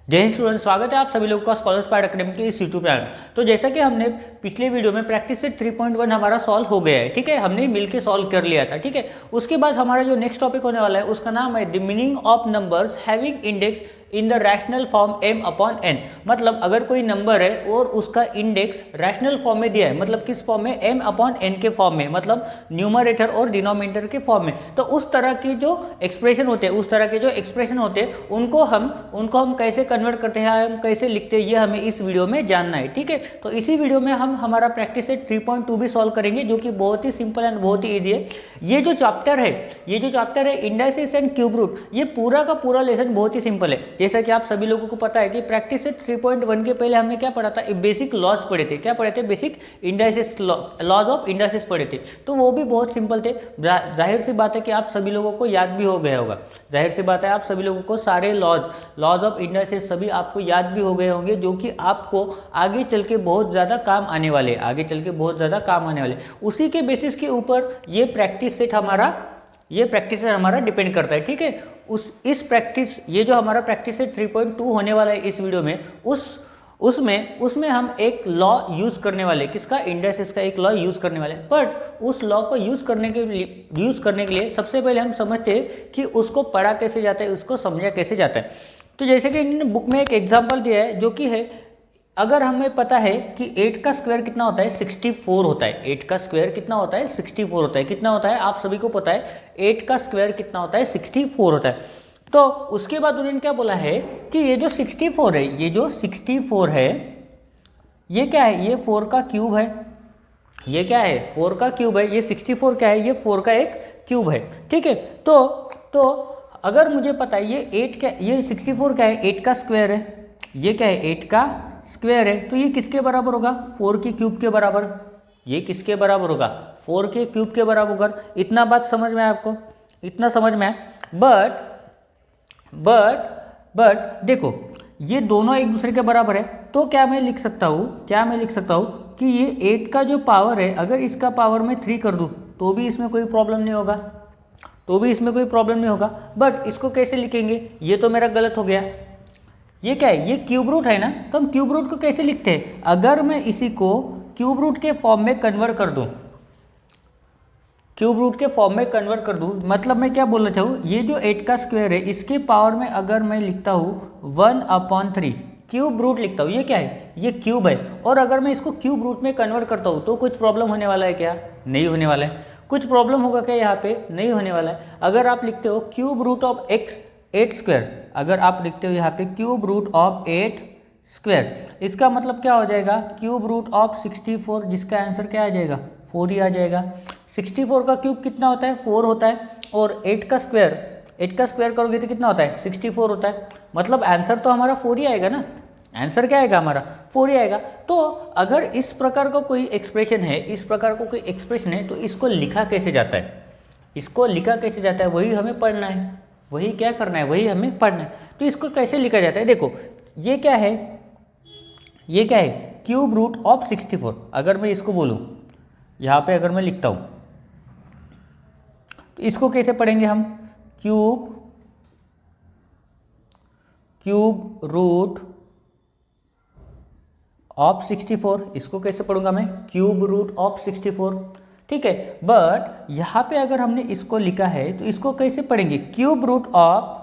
जय हिंद स्टूडेंट, स्वागत है आप सभी लोगों का स्कॉलर्स पार्ट अकेडमी के इस यूट्यूब चैनल। तो जैसा कि हमने पिछले वीडियो में प्रैक्टिस सेट 3.1 हमारा सॉल्व हो गया है, ठीक है। हमने मिलके सॉल्व कर लिया था, ठीक है। उसके बाद हमारा जो नेक्स्ट टॉपिक होने वाला है उसका नाम है the meaning of numbers having index in the rational form m upon n। मतलब अगर कोई नंबर है और उसका इंडेक्स रैशनल फॉर्म में दिया है, मतलब किस फॉर्म में, m अपॉन n के फॉर्म में, मतलब न्यूमरेटर और डिनोमिनेटर के फॉर्म में। तो उस तरह की जो एक्सप्रेशन होते हैं उनको हम कैसे कन्वर्ट करते हैं, हम कैसे लिखते हैं, ये हमें इस वीडियो में जानना है, ठीक है। तो इसी वीडियो में हम हमारा प्रैक्टिस सेट 3.2 भी सॉल्व करेंगे, जो कि बहुत ही सिंपल एंड बहुत ही ईजी है। ये जो चैप्टर है इंडाइसिस एंड क्यूब रूट, ये पूरा का पूरा लेसन बहुत ही सिंपल है। जैसा कि आप सभी लोगों को पता है कि प्रैक्टिस सेट 3.1 के पहले हमने क्या पढ़ा था, बेसिक लॉज पढ़े थे। क्या पढ़े थे? Basic indices, laws of indices पढ़े थे। तो वो भी बहुत सिंपल थे। जाहिर सी बात है कि आप सभी लोगों को याद भी हो गया होगा। जाहिर सी बात है आप सभी लोगों को सारे लॉज ऑफ इंडाइसिस सभी आपको याद भी हो गए होंगे, जो कि आपको आगे चल के बहुत ज़्यादा काम आने वाले, उसी के बेसिस के ऊपर ये प्रैक्टिस सेट हमारा डिपेंड करता है, ठीक है। ये जो हमारा प्रैक्टिस सेट 3.2 होने वाला है इस वीडियो में, उसमें हम एक लॉ यूज करने वाले, किसका? इंडाइसिस का एक लॉ यूज करने वाले। बट उस लॉ को यूज करने के लिए सबसे पहले हम समझते हैं कि उसको पढ़ा कैसे जाता है, उसको समझा कैसे जाता है। तो जैसे कि इन्होंने बुक में एक एग्जाम्पल दिया है, जो कि है, अगर हमें पता है कि 8 का स्क्वायर कितना होता है, 64 होता है। 8 का स्क्वायर कितना होता है? 64 होता है। कितना होता है आप सभी को पता है? 8 का स्क्वायर कितना होता है? 64 होता है। तो उसके बाद उन्होंने क्या बोला है कि ये जो 64 है, ये क्या है? ये 4 का क्यूब है। ये क्या है? 4 का क्यूब है। ये 64 क्या है? ये 4 का एक क्यूब है, ठीक है। तो अगर मुझे पता है ये 64 क्या है? 8 का स्क्वायर है। ये क्या है? 8 का स्क्वायर है। तो ये किसके बराबर होगा? 4 के क्यूब के बराबर। ये किसके बराबर होगा? 4 के क्यूब के बराबर होगा। इतना बात समझ में आया आपको? इतना समझ में आया। बट देखो, ये दोनों एक दूसरे के बराबर है। तो क्या मैं लिख सकता हूँ कि ये 8 का जो पावर है, अगर इसका पावर मैं 3 कर दूँ तो भी इसमें कोई प्रॉब्लम नहीं होगा। बट इसको कैसे लिखेंगे? ये तो मेरा गलत हो गया। ये क्या है? ये क्यूब रूट है ना। तो हम क्यूब रूट को कैसे लिखते हैं? अगर मैं इसी को क्यूब रूट के फॉर्म में कन्वर्ट कर दूं, मतलब मैं क्या बोलना चाहूँ, ये जो 8 का स्क्वायर है, इसके पावर में अगर मैं लिखता हूँ 1/3 क्यूब रूट लिखता हूँ। ये क्या है? ये क्यूब है। और अगर मैं इसको क्यूब रूट में कन्वर्ट करता हूँ तो कुछ प्रॉब्लम होने वाला है क्या? नहीं होने वाला है। कुछ प्रॉब्लम होगा क्या यहाँ पे? नहीं होने वाला है। अगर आप लिखते हो क्यूब रूट ऑफ 8 स्क्वायर, अगर आप लिखते हो यहाँ पे क्यूब रूट ऑफ 8 स्क्वायर, इसका मतलब क्या हो जाएगा? क्यूब रूट ऑफ 64, जिसका आंसर क्या आ जाएगा? 4 ही आ जाएगा। 64 का क्यूब कितना होता है? 4 होता है। और 8 का स्क्वायर करोगे तो कितना होता है? 64 होता है। मतलब आंसर तो हमारा 4 ही आएगा ना। आंसर क्या आएगा हमारा? 4 ही आएगा। तो अगर इस प्रकार का कोई एक्सप्रेशन है, तो इसको लिखा कैसे जाता है? वही हमें पढ़ना है। वही क्या करना है? वही हमें पढ़ना है। तो इसको कैसे लिखा जाता है? देखो, ये क्या है? Cube root of 64। अगर मैं इसको बोलूँ, यहाँ पे अगर मैं लिखता हूँ, तो इसको कैसे पढ़ेंगे हम? Cube root of 64। इसको कैसे पढ़ूंगा मैं? क्यूब रूट ऑफ 64, ठीक है। बट यहाँ पे अगर हमने इसको लिखा है तो इसको कैसे पढ़ेंगे? क्यूब रूट ऑफ,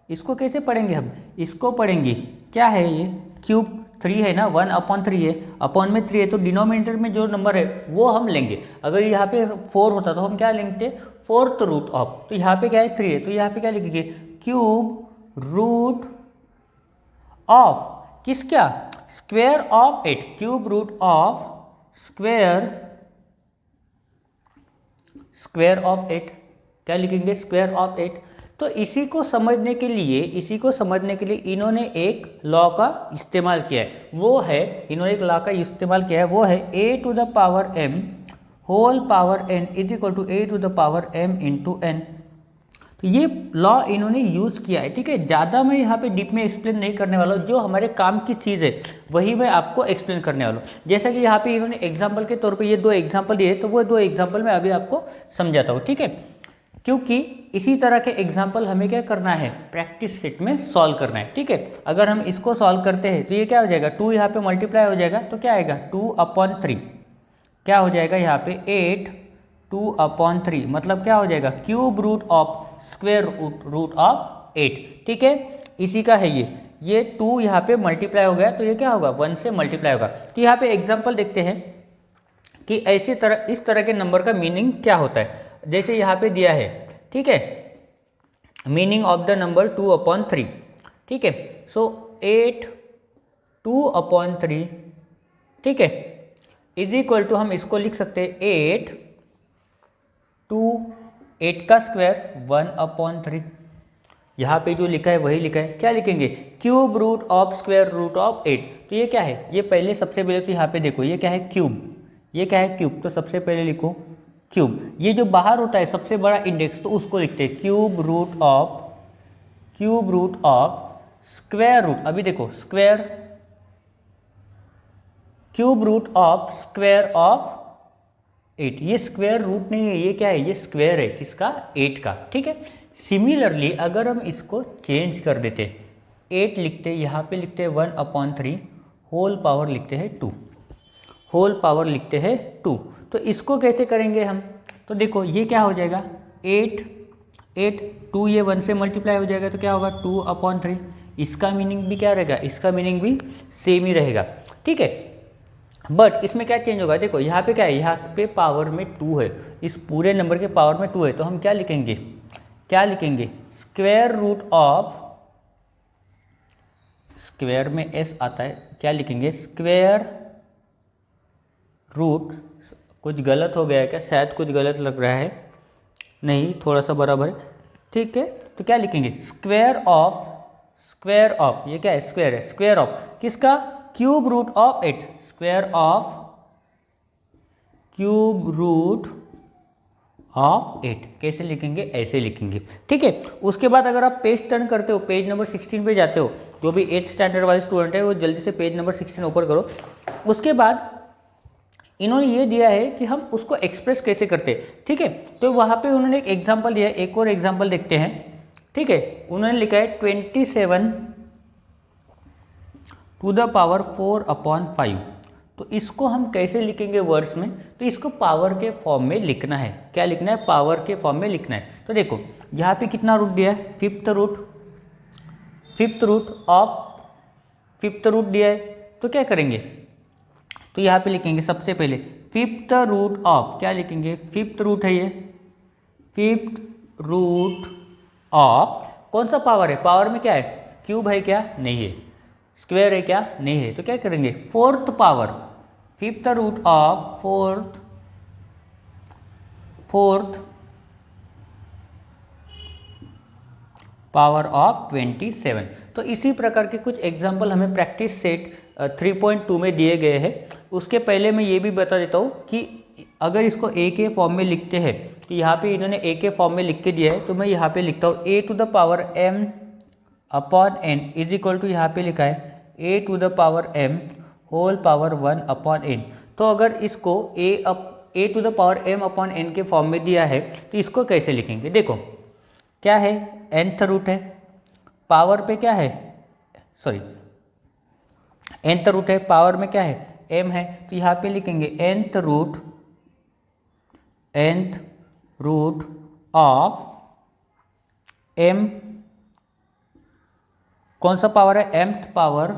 इसको कैसे पढ़ेंगे हम? इसको पढ़ेंगे, क्या है ये? क्यूब 3 है ना, 1/3 है, अपॉन में 3 है, तो डिनोमिनेटर में जो नंबर है वो हम लेंगे। अगर यहाँ पे 4 होता तो हम क्या लेंगे? 4th root of. तो यहाँ पे क्या है? 3 है, तो यहाँ पे क्या लिखेंगे? क्यूब रूट ऑफ किसका? Square of 8। Cube root of square of 8, क्या लिखेंगे? Square of 8। तो इसी को समझने के लिए इन्होंने एक लॉ का इस्तेमाल किया है। वो है a to the power m whole power n is equal to a to the power m into n। तो ये लॉ इन्होंने यूज़ किया है, ठीक है। ज़्यादा मैं यहाँ पे डीप में एक्सप्लेन नहीं करने वाला हूँ। जो हमारे काम की चीज़ है वही मैं आपको एक्सप्लेन करने वाला हूँ। जैसा कि यहाँ पे इन्होंने एग्जाम्पल के तौर पे ये 2 एग्जाम्पल दिए, तो वो 2 एग्जाम्पल मैं अभी आपको समझाता हूँ, ठीक है। क्योंकि इसी तरह के एग्जाम्पल हमें क्या करना है, प्रैक्टिस सेट में सॉल्व करना है, ठीक है। अगर हम इसको सॉल्व करते हैं तो ये क्या हो जाएगा, 2 यहाँ पे मल्टीप्लाई हो जाएगा तो क्या आएगा 2/3, क्या हो जाएगा यहाँ पे 8, 2/3 मतलब क्या हो जाएगा cube root of square root of 8, ठीक है। इसी का है ये 2 यहाँ पे मल्टीप्लाई हो गया तो ये क्या होगा 1 से मल्टीप्लाई होगा। तो यहाँ पे एग्जाम्पल देखते हैं कि इस तरह के नंबर का मीनिंग क्या होता है। जैसे यहाँ पे दिया है, ठीक है, मीनिंग ऑफ द नंबर 2/3, ठीक है। सो 8 2/3, ठीक है, इज इक्वल टू हम इसको लिख सकते हैं 8 का स्क्वायर 1/3। यहाँ पे जो लिखा है वही लिखा है, क्या लिखेंगे cube root of square root of 8। तो ये क्या है, ये पहले सबसे पहले तो यहाँ पे देखो ये क्या है क्यूब, ये क्या है क्यूब, तो सबसे पहले लिखो क्यूब। ये जो बाहर होता है सबसे बड़ा इंडेक्स तो उसको लिखते हैं cube root of square root. अभी देखो square, cube root of square of 8, ये स्क्वायर रूट नहीं है, ये क्या है, ये स्क्वायर है किसका 8 का, ठीक है। सिमिलरली अगर हम इसको चेंज कर देते 8 लिखते, यहाँ पे लिखते हैं 1/3, होल पावर लिखते हैं 2, होल पावर लिखते हैं 2। तो इसको कैसे करेंगे हम, तो देखो ये क्या हो जाएगा 8 2 ये 1 से मल्टीप्लाई हो जाएगा तो क्या होगा 2/3। इसका मीनिंग भी क्या रहेगा, इसका मीनिंग भी सेम ही रहेगा, ठीक है। बट इसमें क्या चेंज होगा, देखो यहाँ पे क्या है, यहाँ पे पावर में 2 है, इस पूरे नंबर के पावर में 2 है, तो हम क्या लिखेंगे स्क्वायर रूट ऑफ, स्क्वायर में s आता है, क्या लिखेंगे स्क्वायर रूट, कुछ गलत हो गया है क्या, शायद कुछ गलत लग रहा है, नहीं थोड़ा सा बराबर है, ठीक है। तो क्या लिखेंगे स्क्वायर ऑफ, ये क्या है स्क्वायर है, स्क्वायर ऑफ किसका cube root of 8, square of cube root of 8। कैसे लिखेंगे, ऐसे लिखेंगे, ठीक है। उसके बाद अगर आप पेज टर्न करते हो, पेज नंबर 16 पे जाते हो, जो भी 8th स्टैंडर्ड वाले स्टूडेंट है वो जल्दी से पेज नंबर 16 ओपन करो। उसके बाद इन्होंने ये दिया है कि हम उसको एक्सप्रेस कैसे करते हैं, ठीक है। तो वहाँ पे उन्होंने एक एग्जाम्पल दिया है, एक और एग्जाम्पल देखते हैं, ठीक है। उन्होंने लिखा है 27 टू द पावर 4/5। तो इसको हम कैसे लिखेंगे वर्ड्स में, तो इसको पावर के फॉर्म में लिखना है, क्या लिखना है पावर के फॉर्म में लिखना है। तो देखो यहाँ पे कितना रूट दिया है, फिफ्थ रूट दिया है, तो क्या करेंगे, तो यहाँ पे लिखेंगे सबसे पहले फिफ्थ रूट ऑफ, क्या लिखेंगे फिफ्थ रूट है ये, फिफ्थ रूट ऑफ कौन सा पावर है, पावर में क्या है क्यूब है क्या, नहीं है, स्क्वायर है क्या, नहीं है, तो क्या करेंगे fourth power, fifth root of fourth power of 27। तो इसी प्रकार के कुछ एग्जाम्पल हमें प्रैक्टिस सेट 3.2 में दिए गए हैं। उसके पहले मैं ये भी बता देता हूँ कि अगर इसको ए के फॉर्म में लिखते हैं, तो यहाँ पे इन्होंने ए के फॉर्म में लिख के दिया है, तो मैं यहाँ पे लिखता हूँ a to the power m/n is equal to, यहाँ पे लिखा है a to the power m whole power 1/n। तो अगर इसको a to the power m/n के फॉर्म में दिया है तो इसको कैसे लिखेंगे, देखो क्या है nth रूट है, पावर पे क्या है, सॉरी nth रूट है, पावर में क्या है m है, तो यहाँ पे लिखेंगे nth रूट ऑफ m, कौन सा पावर है mth पावर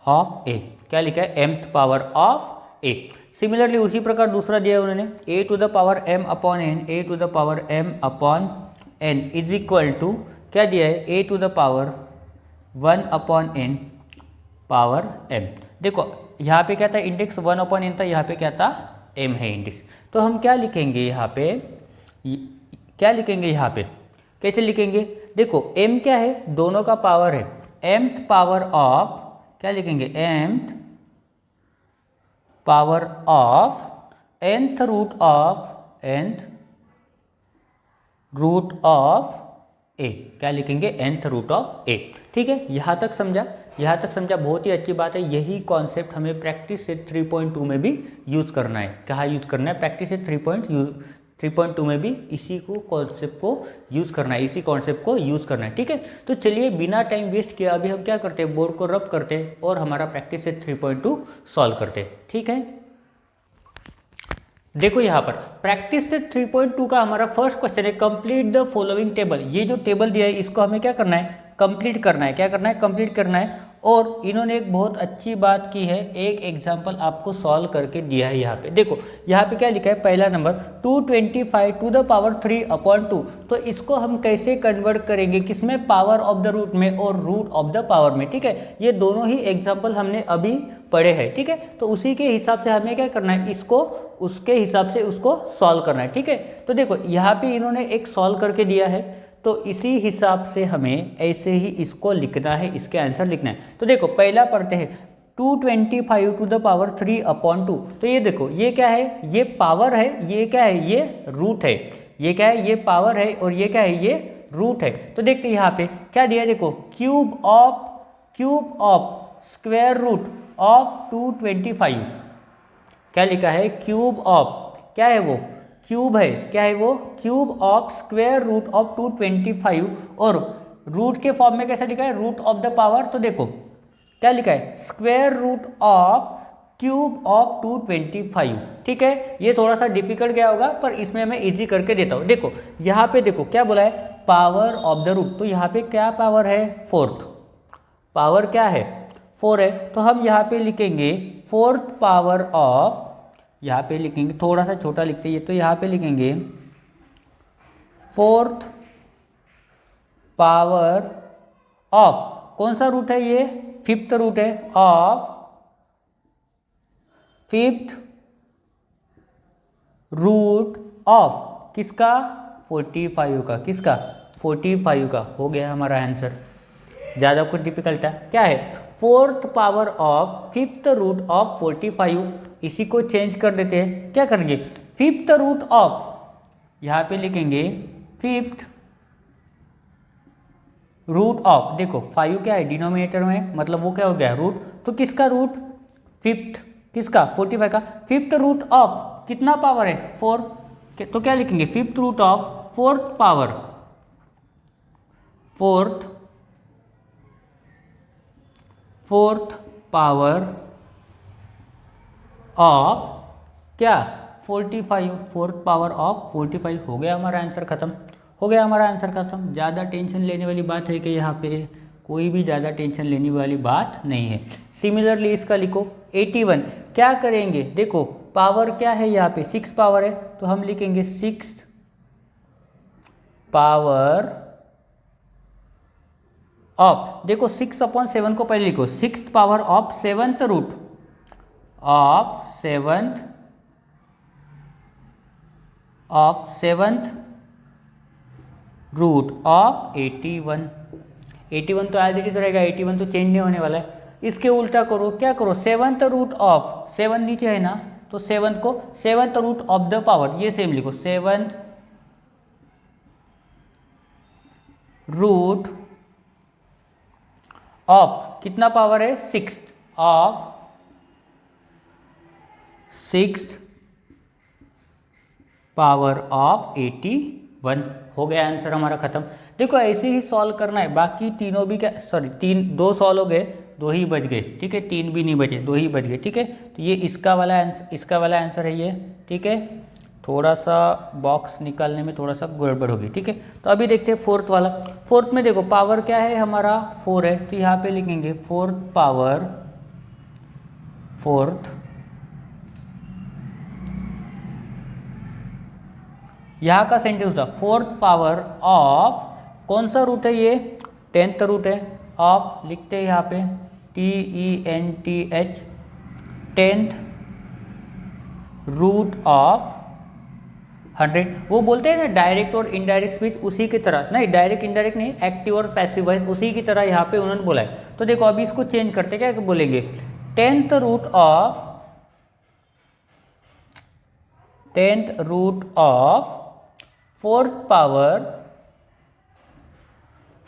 ऑफ a, क्या लिखा है mth power of a। Similarly उसी प्रकार दूसरा दिया है उन्होंने a to the power m/n is equal to, क्या दिया है a to the power 1/n power m। देखो यहाँ पे क्या था इंडेक्स 1/n था, यहाँ पे क्या था m है इंडेक्स। तो हम क्या लिखेंगे यहाँ पे, कैसे लिखेंगे, देखो m क्या है दोनों का पावर है, mth पावर ऑफ, क्या लिखेंगे mth power of nth root of a, क्या लिखेंगे nth रूट ऑफ a, ठीक है। यहाँ तक समझा। यहाँ तक समझा, बहुत ही अच्छी बात है। यही कॉन्सेप्ट हमें प्रैक्टिस सेट 3.2 में भी यूज़ करना है। कहाँ यूज़ करना है? प्रैक्टिस सेट 3.2 में भी इसी को कॉन्सेप्ट को यूज़ करना है, इसी कॉन्सेप्ट को यूज़ करना है, ठीक है। तो चलिए बिना टाइम वेस्ट किए अभी हम क्या करते हैं, बोर्ड को रब करते हैं और हमारा प्रैक्टिस सेट 3.2 सॉल्व करते हैं, ठीक है। देखो यहाँ पर प्रैक्टिस सेट 3.2 का हमारा फर्स्ट क्वेश्चन है, कंप्लीट द फॉलोइंग टेबल। ये जो टेबल दिया है इसको हमें क्या करना है, कंप्लीट करना है। क्या करना है? कंप्लीट करना है। और इन्होंने एक बहुत अच्छी बात की है, एक एग्जांपल आपको सॉल्व करके दिया है। यहाँ पे देखो, यहाँ पे क्या लिखा है, पहला नंबर 225 टू द पावर 3/2। तो इसको हम कैसे कन्वर्ट करेंगे, किसमें? पावर ऑफ द रूट में और रूट ऑफ द पावर में, ठीक है। ये दोनों ही एग्जाम्पल हमने अभी पढ़े हैं, ठीक है। तो उसी के हिसाब से हमें क्या करना है, इसको उसके हिसाब से उसको सॉल्व करना है, ठीक है। तो देखो यहाँ पे इन्होंने एक सॉल्व करके दिया है, तो इसी हिसाब से हमें ऐसे ही इसको लिखना है, इसके आंसर लिखना है। तो देखो पहला पढ़ते हैं, 225 टू द पावर 3/2। तो ये देखो, ये क्या है, ये पावर है, ये क्या है, ये रूट है। ये क्या है, ये पावर है और ये क्या है, ये रूट है। तो देखते हैं यहाँ पे क्या दिया है, देखो cube of square root of 225। क्या लिखा है, क्यूब ऑफ, क्या है वो, क्यूब है, क्या है वो, cube of square root of 225। और रूट के फॉर्म में कैसा लिखा है, रूट ऑफ द पावर। तो देखो क्या लिखा है, square root of cube of 225, ठीक है। ये थोड़ा सा डिफिकल्ट क्या होगा, पर इसमें मैं इजी करके देता हूँ। देखो यहाँ पे देखो क्या बोला है, पावर ऑफ द रूट। तो यहाँ पे क्या पावर है, फोर्थ। पावर क्या है, 4 है। तो हम यहाँ पे लिखेंगे फोर्थ पावर ऑफ, यहाँ पे लिखेंगे, थोड़ा सा छोटा लिखते हैं, तो यहाँ पे लिखेंगे फोर्थ पावर ऑफ, कौन सा रूट है ये, फिफ्थ रूट है, ऑफ फिफ्थ रूट ऑफ किसका, 45 का, किसका, 45 का। हो गया हमारा आंसर, ज़्यादा कुछ डिफिकल्ट है क्या है, fourth power of fifth root of 45। इसी को चेंज कर देते हैं, क्या करेंगे, फिफ्थ रूट ऑफ, यहाँ पे लिखेंगे फिफ्थ रूट ऑफ। देखो 5 क्या है डिनोमिनेटर में, मतलब वो क्या हो गया, रूट। तो किसका रूट, फिफ्थ, किसका, 45 का। फिफ्थ रूट ऑफ कितना पावर है, 4। तो क्या लिखेंगे, fifth root of fourth power, fourth power of क्या, 45, फोर्थ पावर ऑफ 45। हो गया हमारा आंसर खत्म, हो गया हमारा आंसर खत्म। ज़्यादा टेंशन लेने वाली बात है कि यहाँ पे कोई भी ज़्यादा टेंशन लेने वाली बात नहीं है। सिमिलरली इसका लिखो 81। क्या करेंगे, देखो पावर क्या है, यहाँ पे 6 पावर है, तो हम लिखेंगे 6 पावर ऑफ। देखो 6/7 को पहले लिखो, 6th power of 7th root of 7th root of 81। 81 तो एज इट इज रहेगा, 81 तो चेंज नहीं होने वाला है। इसके उल्टा करो, क्या करो, 7th रूट ऑफ, 7 नीचे है ना, तो 7th को 7th root of the power, ये सेम लिखो, 7th रूट ऑफ कितना पावर है, 6th of 6th power of 81। हो गया आंसर हमारा खत्म। देखो ऐसे ही सॉल्व करना है, बाकी तीनों भी क्या, सॉरी 2 सॉल्व हो गए, 2 ही बच गए, ठीक है, 3 भी नहीं बचे, 2 ही बच गए, ठीक है। तो ये इसका वाला आंसर है ये, ठीक है। थोड़ा सा बॉक्स निकालने में थोड़ा सा गड़बड़ होगी, ठीक है। तो अभी देखते हैं फोर्थ वाला। फोर्थ में देखो पावर क्या है हमारा, 4 है, तो यहाँ पे लिखेंगे फोर्थ पावर, फोर्थ, यहाँ का सेंटेंस था फोर्थ पावर ऑफ, कौन सा रूट है ये, 10th रूट है, ऑफ लिखते हैं यहाँ पे TENTH, 10th रूट ऑफ 100। वो बोलते हैं ना डायरेक्ट और इनडायरेक्ट स्पीच, उसी की तरह, नहीं डायरेक्ट इनडायरेक्ट नहीं, एक्टिव और पैसिव वॉइस, उसी की तरह यहाँ पे उन्होंने बोला है। तो देखो अभी इसको चेंज करते, क्या बोलेंगे, 10th root of fourth power,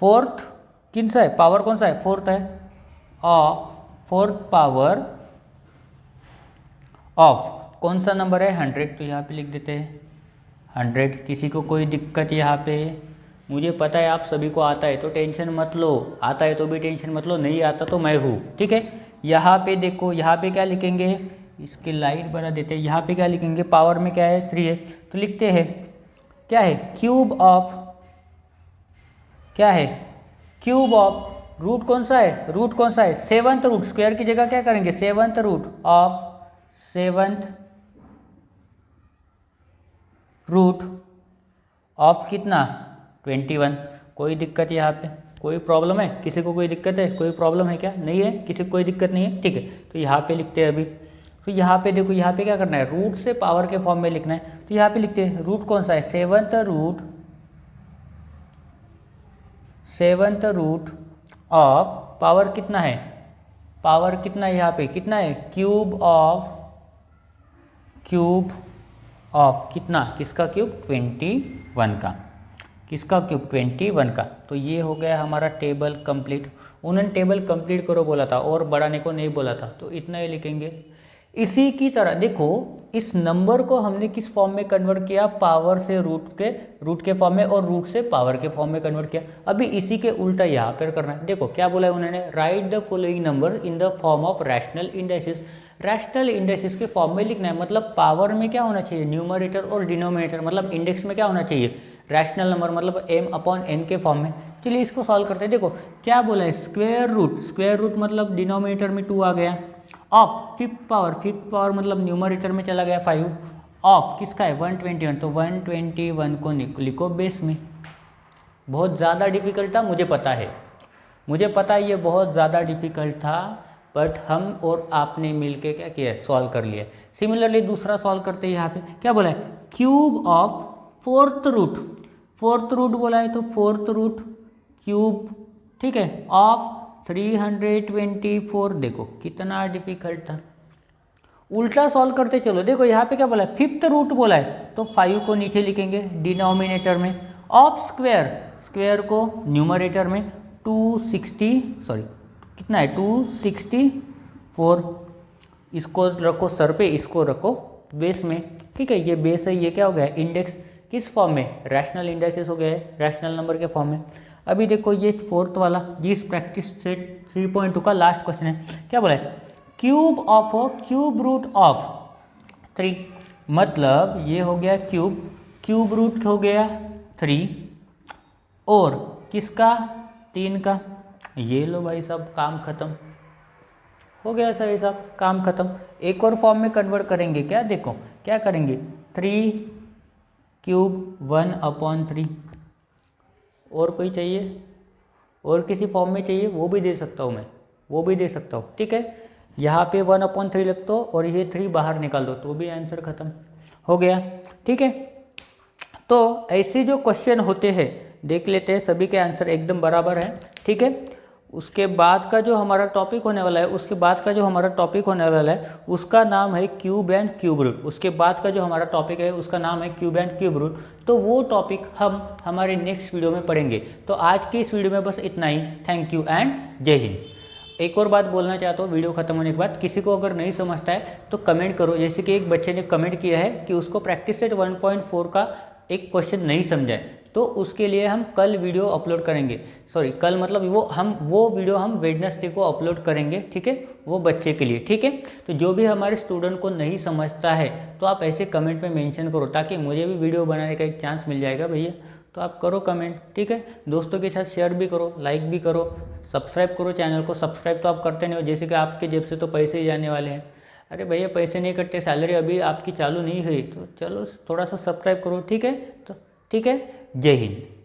fourth किन सा है, पावर कौन सा है, फोर्थ है, ऑफ फोर्थ पावर ऑफ कौन सा नंबर है 100, तो यहाँ पे लिख देते हैं 100। किसी को कोई दिक्कत यहाँ पे? मुझे पता है आप सभी को आता है तो टेंशन मत लो, आता है तो भी टेंशन मत लो, नहीं आता तो मैं हूँ, ठीक है। यहाँ पे देखो, यहाँ पे क्या लिखेंगे, इसकी लाइट बढ़ा देते हैं। यहाँ पे क्या लिखेंगे, पावर में क्या है 3 है तो लिखते हैं क्या है क्यूब ऑफ, क्या है क्यूब ऑफ रूट कौन सा है, रूट कौन सा है 7th रूट, स्क्वायर की जगह क्या करेंगे 7th root of 7th root of कितना 21। कोई दिक्कत यहाँ पे, कोई प्रॉब्लम है किसी को, कोई दिक्कत है, कोई प्रॉब्लम है क्या, नहीं है किसी को कोई दिक्कत नहीं है, ठीक है। तो यहाँ पे लिखते हैं अभी, तो यहाँ पे देखो यहाँ पे क्या करना है, रूट से पावर के फॉर्म में लिखना है। तो यहाँ पे लिखते हैं रूट कौन सा है 7th रूट ऑफ पावर कितना है, पावर कितना है यहाँ पे कितना है क्यूब ऑफ कितना, किसका क्यूब 21 का, किसका क्यूब 21 का। तो ये हो गया हमारा टेबल कंप्लीट। उन्होंने टेबल कंप्लीट करो बोला था और बढ़ाने को नहीं बोला था, तो इतना ही लिखेंगे। इसी की तरह देखो इस नंबर को हमने किस फॉर्म में कन्वर्ट किया, पावर से रूट के फॉर्म में और रूट से पावर के फॉर्म में कन्वर्ट किया। अभी इसी के उल्टा यहाँ पर करना है। देखो क्या बोला है उन्होंने, right the following number in the form of rational indices. Rational indices के फॉर्म में लिखना है, मतलब पावर में क्या होना चाहिए न्यूमरेटर और डिनोमिनेटर, मतलब इंडेक्स में क्या होना चाहिए रैशनल नंबर, मतलब m/n के फॉर्म में। चलिए इसको सॉल्व करते हैं। देखो क्या बोला है स्क्वायर रूट मतलब डिनोमिनेटर में 2 आ गया, ऑफ फिफ्थ पावर मतलब न्यूमरेटर में चला गया 5, ऑफ किसका है 121, तो 121 को लिखो बेस में। बहुत ज़्यादा डिफिकल्ट था मुझे पता है, ये बहुत ज़्यादा डिफिकल्ट था, बट हम और आपने मिलके क्या किया सॉल्व कर लिया। सिमिलरली दूसरा सॉल्व करते हैं। यहाँ पे क्या बोला है क्यूब ऑफ फोर्थ रूट बोला है, तो फोर्थ रूट क्यूब, ठीक है, ऑफ 324। देखो कितना डिफिकल्ट था, उल्टा सॉल्व करते चलो। देखो यहाँ पे क्या बोला है फिफ्थ रूट बोला है, तो 5 को नीचे लिखेंगे डिनोमिनेटर में, ऑफ स्क्वायर को न्यूमरेटर में 264, इसको रखो सर पे, इसको रखो बेस में, ठीक है। ये बेस है, ये क्या हो गया इंडेक्स, किस फॉर्म में रैशनल इंडाइसिस हो गया है रैशनल नंबर के फॉर्म में। अभी देखो ये फोर्थ वाला जिस प्रैक्टिस सेट 3.2 का लास्ट क्वेश्चन है, क्या बोला है क्यूब रूट ऑफ 3, मतलब ये हो गया क्यूब रूट हो गया 3 और किसका 3 का। ये लो भाई साहब काम खत्म हो गया, सही साहब काम खत्म। एक और फॉर्म में कन्वर्ट करेंगे क्या, देखो क्या करेंगे 3 क्यूब 1/3। और कोई चाहिए, और किसी फॉर्म में चाहिए वो भी दे सकता हूँ मैं, वो भी दे सकता हूँ, ठीक है। यहाँ पे 1/3 लिख दो और ये 3 बाहर निकाल दो, तो भी आंसर खत्म हो गया, ठीक है। तो ऐसे जो क्वेश्चन होते हैं देख लेते हैं, सभी के आंसर एकदम बराबर है, ठीक है। उसके बाद का जो हमारा टॉपिक होने वाला है, उसका नाम है क्यूब एंड क्यूब रूट। उसके बाद का जो हमारा टॉपिक है उसका नाम है क्यूब एंड क्यूब रूट। तो वो टॉपिक हम हमारे नेक्स्ट वीडियो में पढ़ेंगे। तो आज की इस वीडियो में बस इतना ही। थैंक यू एंड जय हिंद। एक और बात बोलना चाहता हूँ वीडियो खत्म होने के बाद, किसी को अगर नहीं समझता है तो कमेंट करो। जैसे कि एक बच्चे ने कमेंट किया है कि उसको प्रैक्टिस सेट 1.4 का एक क्वेश्चन नहीं समझा है, तो उसके लिए हम कल वीडियो अपलोड करेंगे, कल मतलब वो वीडियो हम वेडनेसडे को अपलोड करेंगे, ठीक है, वो बच्चे के लिए, ठीक है। तो जो भी हमारे स्टूडेंट को नहीं समझता है तो आप ऐसे कमेंट में मेंशन करो, ताकि मुझे भी वीडियो बनाने का एक चांस मिल जाएगा भैया। तो आप करो कमेंट, ठीक है, दोस्तों के साथ शेयर भी करो, लाइक भी करो, सब्सक्राइब करो चैनल को। सब्सक्राइब तो आप करते नहीं हो, जैसे कि आपके जेब से तो पैसे ही जाने वाले हैं। अरे भैया पैसे नहीं कटते, सैलरी अभी आपकी चालू नहीं हुई, तो चलो थोड़ा सा सब्सक्राइब करो, ठीक है। तो ठीक है, जय हिंद।